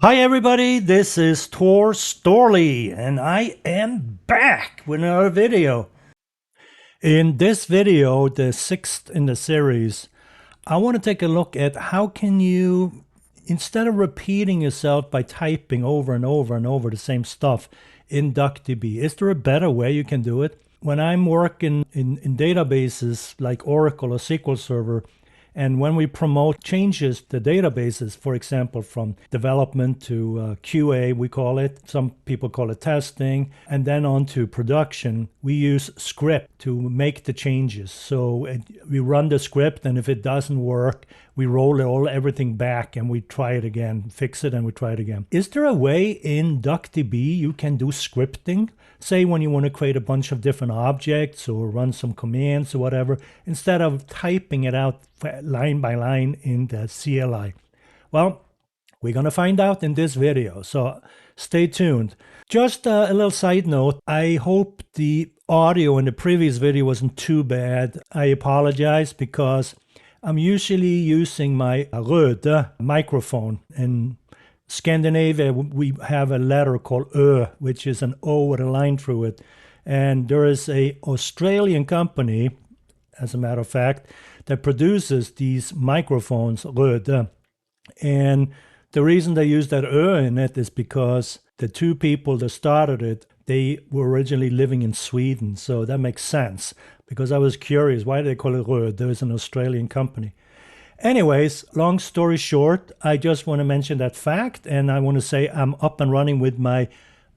Hi everybody, this is Tor Storley and I am back with another video. In this video, the sixth in the series, I want to take a look at how can you, instead of repeating yourself by typing over and over and over the same stuff in DuckDB, is there a better way you can do it? When I'm working in databases like Oracle or SQL Server, and when we promote changes to databases, for example, from development to QA, we call it, some people call it testing, and then on to production, we use script to make the changes. So we run the script, and if it doesn't work, we roll everything back and we try it again, fix it, and we try it again. Is there a way in DuckDB you can do scripting? Say when you want to create a bunch of different objects or run some commands or whatever, instead of typing it out line by line in the CLI. Well, we're going to find out in this video, so stay tuned. Just a little side note, I hope the audio in the previous video wasn't too bad. I apologize because I'm usually using my Rode microphone. In Scandinavia, we have a letter called Ö, which is an O with a line through it. And there is an Australian company, as a matter of fact, that produces these microphones, Rode. And the reason they use that Ö in it is because the two people that started it, they were originally living in Sweden. So that makes sense, because I was curious, why do they call it Rode? There is an Australian company. Anyways, long story short, I just want to mention that fact, and I want to say I'm up and running with my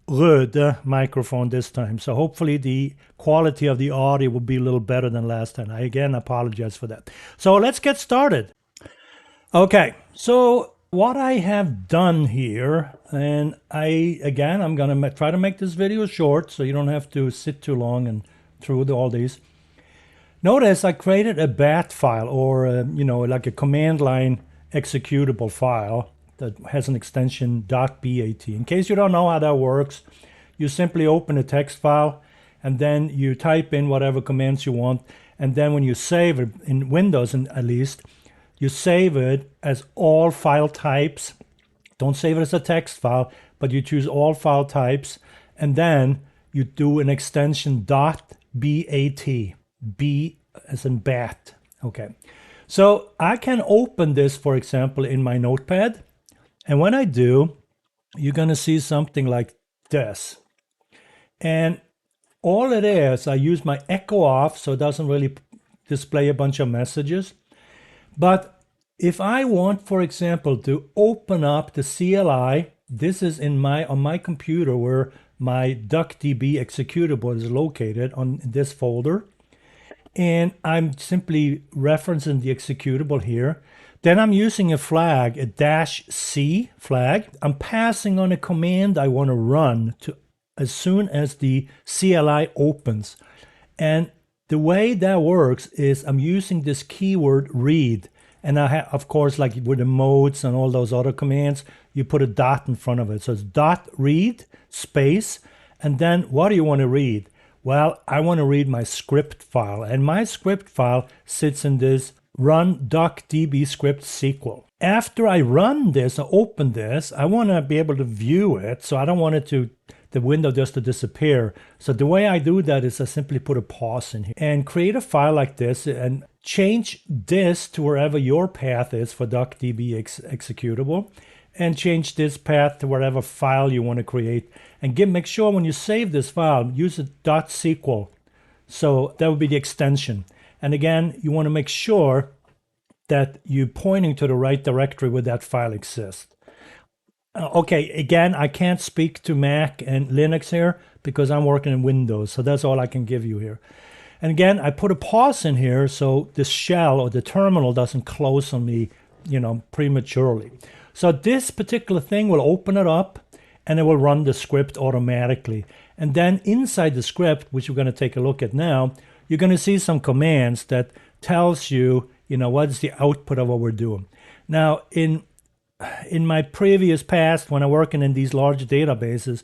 Rode microphone this time. So hopefully the quality of the audio will be a little better than last time. I again apologize for that. So let's get started. Okay, so what I have done here, and I'm going to try to make this video short so you don't have to sit too long and through all these. Notice I created a bat file, or like a command line executable file that has an extension .bat. In case you don't know how that works, you simply open a text file and then you type in whatever commands you want, and then when you save it, in Windows at least, you save it as all file types. Don't save it as a text file, but you choose all file types, and then you do an extension .bat. B as in bat. Okay. So I can open this, for example, in my notepad. And when I do, you're going to see something like this. And all it is, I use my echo off so it doesn't really display a bunch of messages. But if I want, for example, to open up the CLI, this is on my computer where my DuckDB executable is located on this folder. And I'm simply referencing the executable here. Then I'm using a flag, a -C flag. I'm passing on a command I want to run as soon as the CLI opens. And the way that works is I'm using this keyword read. And I have, of course, like with the modes and all those other commands, you put a dot in front of it. So it's .read space. And then what do you want to read? Well, I want to read my script file, and my script file sits in this run DuckDB script SQL. After I run this or open this, I want to be able to view it, so I don't want the window just to disappear. So the way I do that is I simply put a pause in here and create a file like this and change this to wherever your path is for DuckDB executable, and change this path to whatever file you want to create. And make sure when you save this file, use a .sql. So that would be the extension. And again, you want to make sure that you're pointing to the right directory where that file exists. Okay, again, I can't speak to Mac and Linux here because I'm working in Windows. So that's all I can give you here. And again, I put a pause in here so the shell or the terminal doesn't close on me, prematurely. So this particular thing will open it up and it will run the script automatically. And then inside the script, which we're going to take a look at now, you're going to see some commands that tells you, what's the output of what we're doing. Now, in my previous past, when I'm working in these large databases,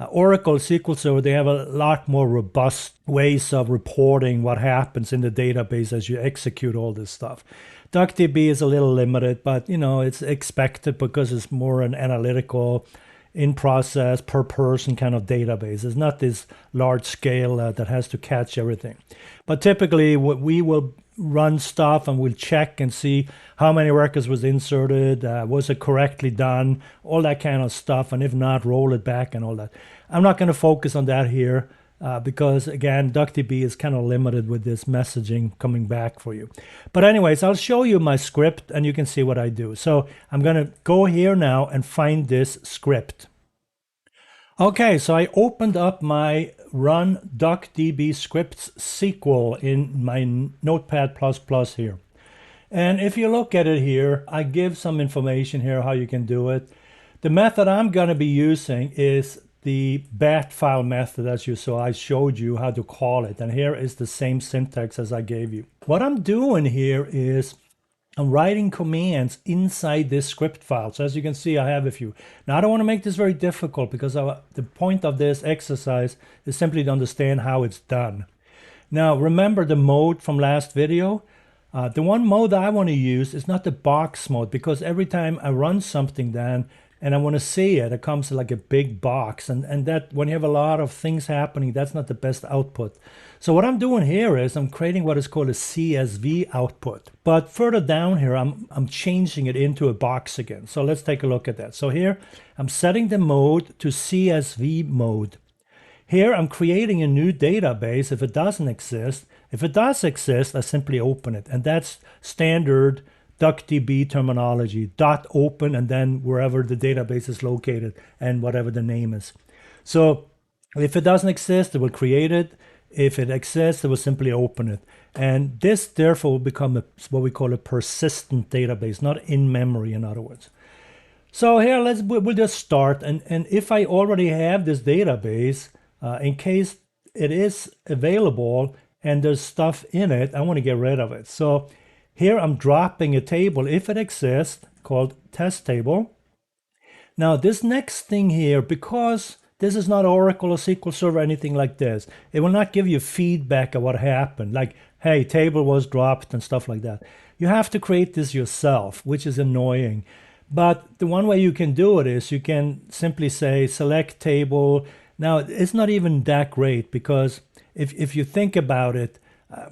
Oracle SQL Server, they have a lot more robust ways of reporting what happens in the database as you execute all this stuff. DuckDB is a little limited, but it's expected because it's more an analytical, in process, per person kind of database. It's not this large scale that has to catch everything. But typically, we will run stuff and we'll check and see how many records was inserted, was it correctly done, all that kind of stuff, and if not, roll it back and all that. I'm not going to focus on that here because again, DuckDB is kind of limited with this messaging coming back for you. But anyways, I'll show you my script and you can see what I do. So I'm going to go here now and find this script. Okay, so I opened up my run DuckDB scripts SQL in my Notepad++ here. And if you look at it here, I give some information here how you can do it. The method I'm going to be using is the bat file method, as you saw. I showed you how to call it. And here is the same syntax as I gave you. What I'm doing here is I'm writing commands inside this script file. So as you can see, I have a few. Now, I don't want to make this very difficult because the point of this exercise is simply to understand how it's done. Now, remember the mode from last video? The one mode I want to use is not the box mode, because every time I run something then and I want to see it, it comes like a big box. And that when you have a lot of things happening, that's not the best output. So what I'm doing here is I'm creating what is called a CSV output. But further down here, I'm changing it into a box again. So let's take a look at that. So here, I'm setting the mode to CSV mode. Here, I'm creating a new database if it doesn't exist. If it does exist, I simply open it. And that's standard DuckDB terminology, .open, and then wherever the database is located and whatever the name is. So if it doesn't exist, it will create it. If it exists, it will simply open it. And this, therefore, will become what we call a persistent database, not in memory, in other words. So here, we'll just start. And if I already have this database, in case it is available and there's stuff in it, I want to get rid of it. So here I'm dropping a table, if it exists, called test table. Now this next thing here, because this is not Oracle or SQL Server or anything like this, it will not give you feedback of what happened, like, hey, table was dropped and stuff like that. You have to create this yourself, which is annoying. But the one way you can do it is you can simply say select table. Now, it's not even that great, because if you think about it,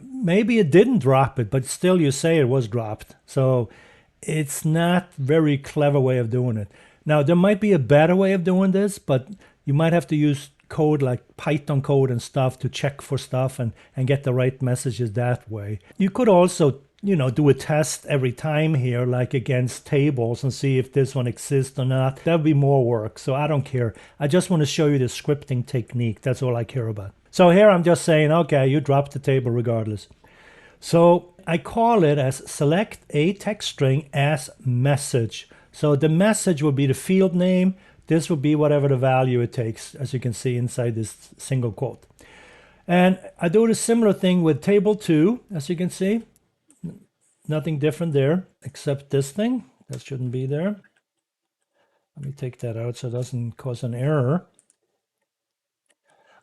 maybe it didn't drop it, but still you say it was dropped. So it's not very clever way of doing it. Now, there might be a better way of doing this, but you might have to use code like Python code and stuff to check for stuff and get the right messages that way. You could also do a test every time here, like against tables, and see if this one exists or not. That would be more work, so I don't care. I just want to show you the scripting technique. That's all I care about. So here I'm just saying, okay, you dropped the table regardless. So I call it as select a text string as message. So the message will be the field name. This will be whatever the value it takes, as you can see inside this single quote. And I do the similar thing with table 2, as you can see. Nothing different there, except this thing. That shouldn't be there. Let me take that out so it doesn't cause an error.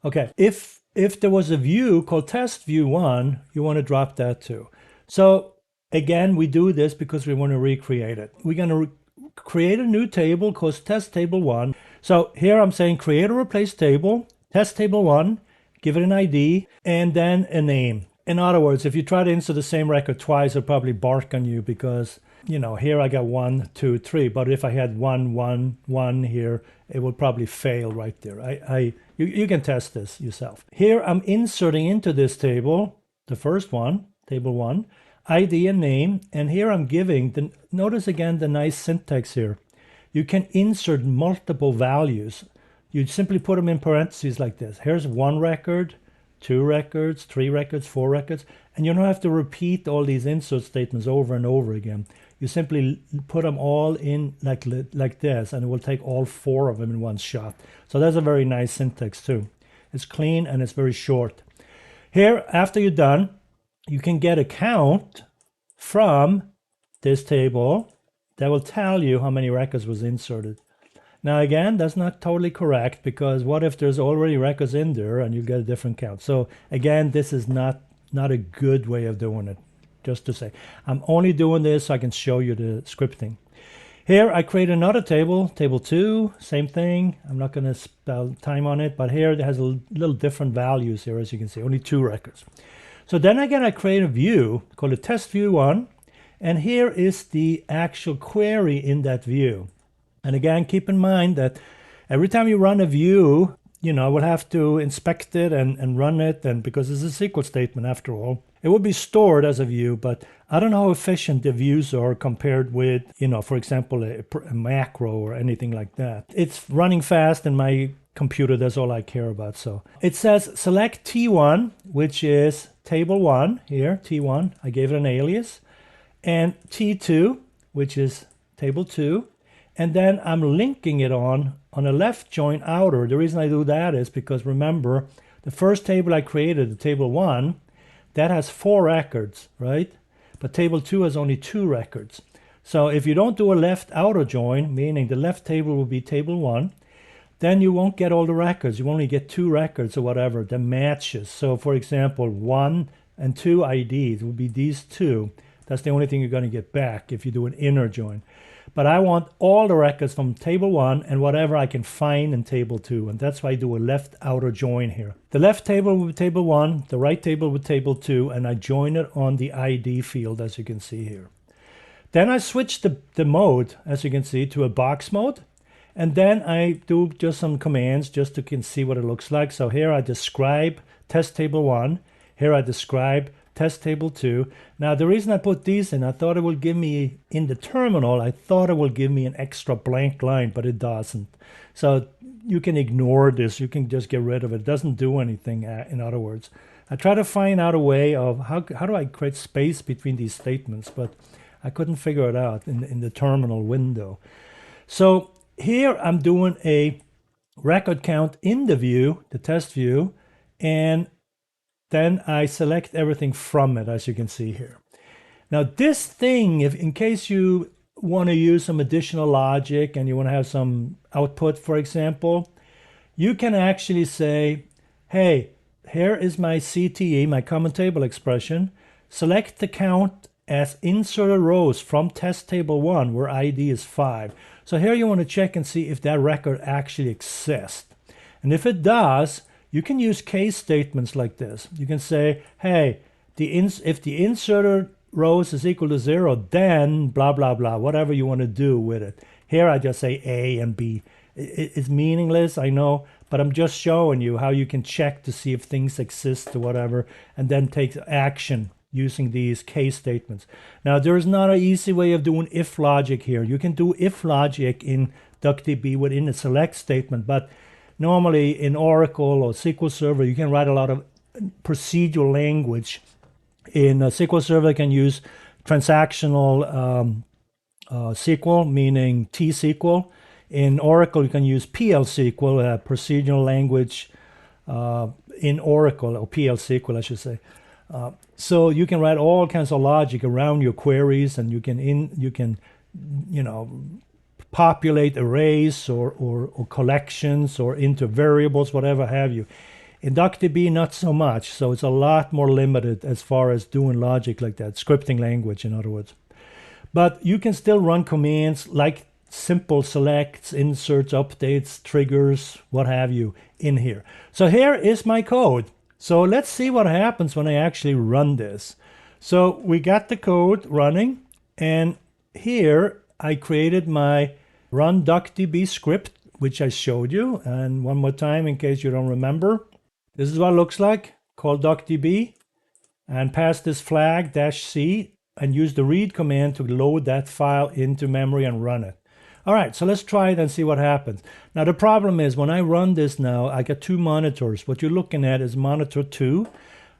Okay, if there was a view called test view 1, you want to drop that too. So again, we do this because we want to recreate it. We're going to create a new table called test table 1. So here I'm saying create or replace table, test table 1, give it an ID, and then a name. In other words, if you try to insert the same record twice, it'll probably bark on you because, here I got 1, 2, 3. But if I had 1, 1, 1 here, it would probably fail right there. You can test this yourself. Here I'm inserting into this table, the first one, table 1, ID and name. And here I'm giving, notice again the nice syntax here. You can insert multiple values. You simply put them in parentheses like this. Here's 1 record, 2 records, 3 records, 4 records, and you don't have to repeat all these insert statements over and over again. You simply put them all in like this, and it will take all 4 of them in one shot. So that's a very nice syntax too. It's clean and it's very short. Here, after you're done, you can get a count from this table that will tell you how many records was inserted. Now again, that's not totally correct, because what if there's already records in there and you get a different count? So again, this is not a good way of doing it, just to say. I'm only doing this so I can show you the scripting. Here I create another table, table 2, same thing. I'm not going to spend time on it, but here it has a little different values here, as you can see, only 2 records. So then again, I create a view called a test view 1, and here is the actual query in that view. And again, keep in mind that every time you run a view, you know, we'll have to inspect it and run it, and because it's a SQL statement after all. It will be stored as a view, but I don't know how efficient the views are compared with, you know, for example, a macro or anything like that. It's running fast in my computer, that's all I care about. So it says select T1, which is table 1 here, T1, I gave it an alias, and T2, which is table 2. And then I'm linking it on a left join outer. The reason I do that is because, remember, the first table I created, the table 1, that has 4 records, right? But table 2 has only 2 records. So if you don't do a left outer join, meaning the left table will be table 1, then you won't get all the records. You only get 2 records or whatever, the matches. So for example, 1 and 2 IDs will be these 2. That's the only thing you're going to get back if you do an inner join. But I want all the records from table 1 and whatever I can find in table 2. And that's why I do a left outer join here. The left table with table 1, the right table with table 2, and I join it on the ID field, as you can see here. Then I switch the mode, as you can see, to a box mode. And then I do just some commands just to can see what it looks like. So here I describe test table 1. Here I describe test table 2. Now the reason I put these in, I thought it would give me, in the terminal, I thought it would give me an extra blank line, but it doesn't. So you can ignore this, you can just get rid of it. It doesn't do anything, in other words. I try to find out a way of how do I create space between these statements, but I couldn't figure it out in the terminal window. So here I'm doing a record count in the view, the test view, and then I select everything from it, as you can see here. Now this thing, if in case you want to use some additional logic and you want to have some output, for example, you can actually say, hey, here is my CTE, my common table expression. Select the count as inserted rows from test table 1, where ID is 5. So here you want to check and see if that record actually exists. And if it does, you can use case statements like this. You can say, hey, if the inserted rows is equal to 0, then blah, blah, blah, whatever you want to do with it. Here I just say A and B. It's meaningless, I know, but I'm just showing you how you can check to see if things exist or whatever, and then take action using these case statements. Now, there is not an easy way of doing if logic here. You can do if logic in DuckDB within a select statement, but normally in Oracle or SQL Server, you can write a lot of procedural language. In SQL Server, you can use transactional SQL, meaning T-SQL. In Oracle, you can use PL/SQL, procedural language in Oracle, or PL/SQL, I should say. So you can write all kinds of logic around your queries, and you can populate arrays or collections or into variables, whatever have you. In DuckDB, not so much. So it's a lot more limited as far as doing logic like that, scripting language, in other words. But you can still run commands like simple selects, inserts, updates, triggers, what have you, in here. So here is my code. So let's see what happens when I actually run this. So we got the code running, and here I created my run DuckDB script, which I showed you. And one more time, in case you don't remember, this is what it looks like. Call DuckDB and pass this flag -c and use the read command to load that file into memory and run it. All right, so let's try it and see what happens. Now the problem is when I run this now, I got 2 monitors. What you're looking at is monitor 2,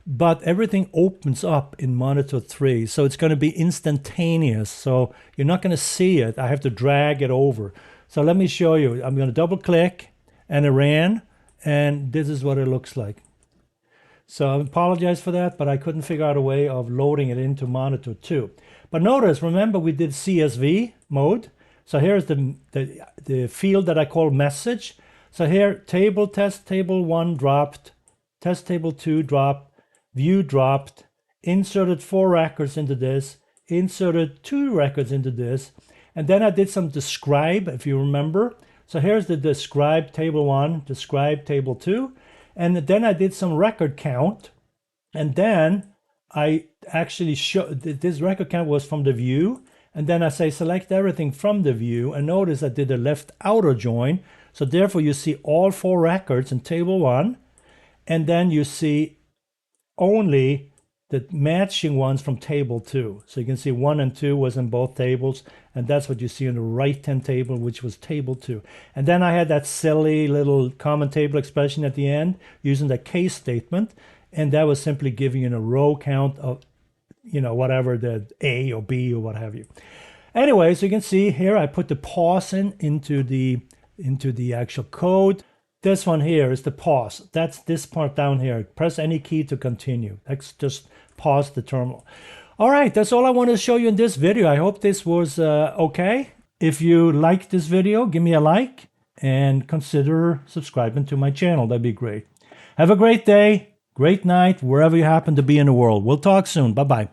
but everything opens up in monitor 3. So it's going to be instantaneous. So you're not going to see it. I have to drag it over. So let me show you. I'm going to double click and it ran, and this is what it looks like. So I apologize for that, but I couldn't figure out a way of loading it into monitor 2. But notice, remember we did CSV mode. So here's the field that I call message. So here, table test table 1 dropped, test table 2 dropped, view dropped, inserted 4 records into this, inserted 2 records into this, and then I did some describe, if you remember. So here's the describe table 1, describe table 2, and then I did some record count, and then I actually showed this record count was from the view, and then I say select everything from the view, and notice I did a left outer join, so therefore you see all 4 records in table 1, and then you see only the matching ones from table 2. So you can see 1 and 2 was in both tables, and that's what you see in the right-hand table, which was table 2. And then I had that silly little common table expression at the end using the case statement, and that was simply giving you a row count of, whatever the A or B or what have you. Anyway, so you can see here I put the pause into the actual code. This one here is the pause. That's this part down here. Press any key to continue. Let's just pause the terminal. All right, that's all I wanted to show you in this video. I hope this was okay. If you liked this video, give me a like and consider subscribing to my channel. That'd be great. Have a great day, great night, wherever you happen to be in the world. We'll talk soon. Bye-bye.